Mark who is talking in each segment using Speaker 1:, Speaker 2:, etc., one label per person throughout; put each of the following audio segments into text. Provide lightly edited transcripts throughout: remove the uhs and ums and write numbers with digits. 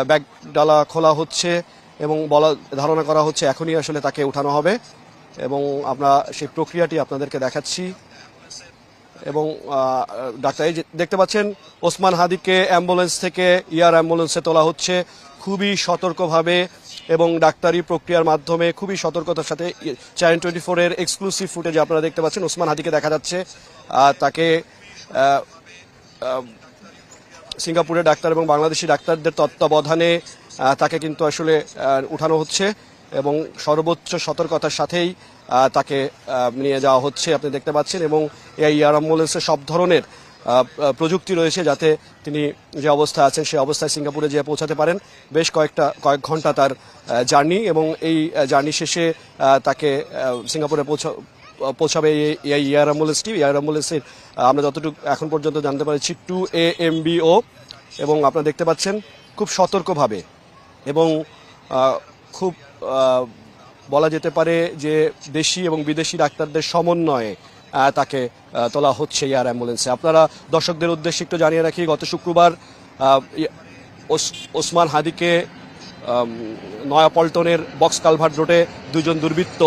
Speaker 1: Bag ডালা খোলা হচ্ছে এবং ধারণা করা হচ্ছে এখনই আসলে তাকে উঠানো হবে এবং আমরা সেই প্রক্রিয়াটি আপনাদেরকে দেখাচ্ছি। এবং ডাক্তার এই যে দেখতে পাচ্ছেন ওসমান হাদিকে অ্যাম্বুলেন্স থেকে এয়ার অ্যাম্বুলেন্সে তোলা হচ্ছে খুবই সতর্কভাবে এবং ডাক্তারি প্রক্রিয়ার মাধ্যমে খুবই সতর্কতার সাথে। চ্যানেল 24-এর এক্সক্লুসিভ ফুটেজ আপনারা দেখতে পাচ্ছেন, ওসমান হাদিকে দেখা যাচ্ছে তাকে সিঙ্গাপুরের ডাক্তার এবং বাংলাদেশি ডাক্তারদের তত্ত্বাবধানে তাকে কিন্তু আসলে উঠানো হচ্ছে এবং সর্বোচ্চ সতর্কতার সাথেই তাকে নিয়ে যাওয়া হচ্ছে আপনি দেখতে পাচ্ছেন। এবং এই এয়ার অ্যাম্বুলেন্সে সব ধরনের প্রযুক্তি রয়েছে যাতে তিনি যে অবস্থায় আছেন সেই অবস্থায় সিঙ্গাপুরে যেয়ে পৌঁছাতে পারেন। বেশ কয়েক ঘন্টা তার জার্নি এবং এই জার্নি শেষে তাকে সিঙ্গাপুরে পৌঁছাবে এই এয়ার অ্যাম্বুলেন্সটি। এয়ার অ্যাম্বুলেন্সের আমরা যতটুকু এখন পর্যন্ত জানতে পারছি 2AMBO এবং আপনারা দেখতে পাচ্ছেন খুব সতর্কভাবে এবং খুব বলা যেতে পারে যে দেশি এবং বিদেশি ডাক্তারদের সমন্বয়ে তাকে তোলা হচ্ছে এয়ার অ্যাম্বুলেন্সে। আপনারা দর্শকদের উদ্দেশ্যে একটু জানিয়ে রাখি, গত শুক্রবার ওসমান হাদিকে নয়াপল্টনের বক্স কালভার্ট রোডে দুজন দুর্বৃত্ত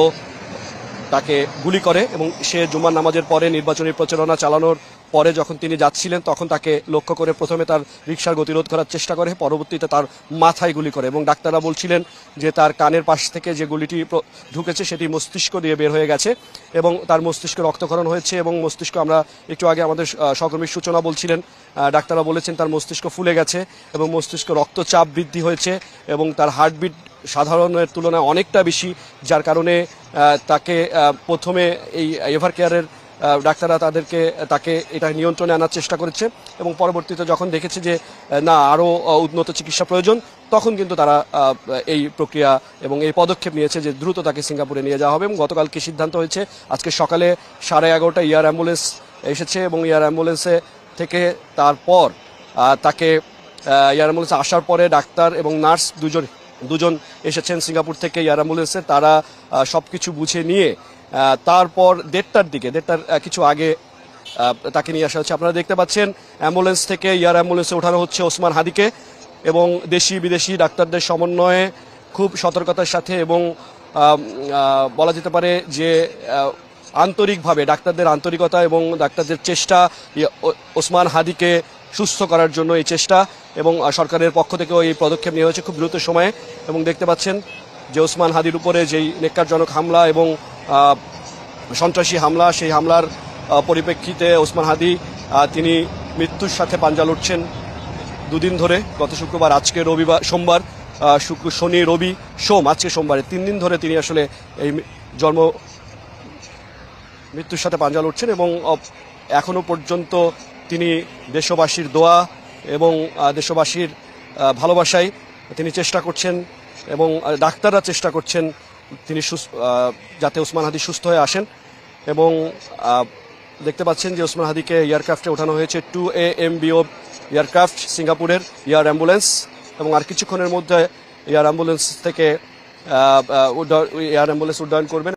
Speaker 1: তাকে গুলি করে এবং সে জুমার নামাজের পরে নির্বাচনী প্রচারণা চালানোর পরে যখন তিনি যাচ্ছিলেন তখন তাকে লক্ষ্য করে প্রথমে তার রিকশার গতিরোধ করার চেষ্টা করে, পরবর্তীতে তার মাথায় গুলি করে এবং ডাক্তাররা বলছিলেন যে তার কানের পাশ থেকে যে গুলিটি ঢুকেছে সেটি মস্তিষ্ক দিয়ে বের হয়ে গেছে এবং তার মস্তিষ্কে রক্তক্ষরণ হয়েছে এবং মস্তিষ্ক, আমরা একটু আগে আমাদের সহকর্মীর সূচনা বলছিলেন, ডাক্তাররা বলেছেন তার মস্তিষ্ক ফুলে গেছে এবং মস্তিষ্ক রক্তচাপ বৃদ্ধি হয়েছে এবং তার হার্টবিট সাধারণের তুলনায় অনেকটা বেশি, যার কারণে তাকে প্রথমে এই এভার কেয়ারের ডাক্তাররা তাকে এটা নিয়ন্ত্রণে আনার চেষ্টা করেছে এবং পরবর্তীতে যখন দেখেছে যে না আরও উন্নত চিকিৎসা প্রয়োজন তখন কিন্তু তারা এই প্রক্রিয়া এবং এই পদক্ষেপ নিয়েছে যে দ্রুত তাকে সিঙ্গাপুরে নিয়ে যাওয়া হবে। এবং গতকালকে সিদ্ধান্ত হয়েছে আজকে সকালে 11:30 এয়ার অ্যাম্বুলেন্স এসেছে এবং এয়ার অ্যাম্বুলেন্সে থেকে তারপর তাকে এয়ার অ্যাম্বুলেন্সে আসার পরে ডাক্তার এবং নার্স দুজন এসেছেন সিঙ্গাপুর থেকে এয়ার অ্যাম্বুলেন্সে। তারা সব কিছু বুঝে নিয়ে তারপর 1:30টার কিছু আগে তাকে নিয়ে আসা হচ্ছে। আপনারা দেখতে পাচ্ছেন অ্যাম্বুলেন্স থেকে এয়ার অ্যাম্বুলেন্সে ওঠানো হচ্ছে ওসমান হাদিকে এবং দেশি বিদেশি ডাক্তারদের সমন্বয়ে খুব সতর্কতার সাথে এবং বলা যেতে পারে যে আন্তরিকভাবে ডাক্তারদের আন্তরিকতা এবং ডাক্তারদের চেষ্টা ওসমান হাদিকে সুস্থ করার জন্য এই চেষ্টা এবং সরকারের পক্ষ থেকেও এই পদক্ষেপ নেওয়া হয়েছে খুব দ্রুত সময়ে। এবং দেখতে পাচ্ছেন যে ওসমান হাদির উপরে যেই নেক্কারজনক হামলা এবং সন্ত্রাসী হামলা, সেই হামলার পরিপ্রেক্ষিতে ওসমান হাদি তিনি মৃত্যুর সাথে পাঞ্জা লড়ছেন দুদিন ধরে, গত শুক্রবার, আজকে রবিবার, সোমবার, শুক্র, শনি, রবি, সোম, আজকে সোমবারে 3 দিন ধরে তিনি আসলে এই মৃত্যুর সাথে পাঞ্জা লড়ছেন এবং এখনো পর্যন্ত তিনি দেশবাসীর দোয়া এবং দেশবাসীর ভালোবাসায় তিনি চেষ্টা করছেন এবং ডাক্তাররা চেষ্টা করছেন তিনি যাতে ওসমান হাদি সুস্থ হয়ে আসেন। এবং দেখতে পাচ্ছেন যে ওসমান হাদিকে এয়ারক্রাফটে ওঠানো হয়েছে 2AMBO এয়ারক্রাফট, সিঙ্গাপুরের এয়ার অ্যাম্বুলেন্স, এবং আর কিছুক্ষণের মধ্যে এয়ার অ্যাম্বুলেন্স থেকে এয়ার অ্যাম্বুলেন্স উড্ডয়ন করবেন।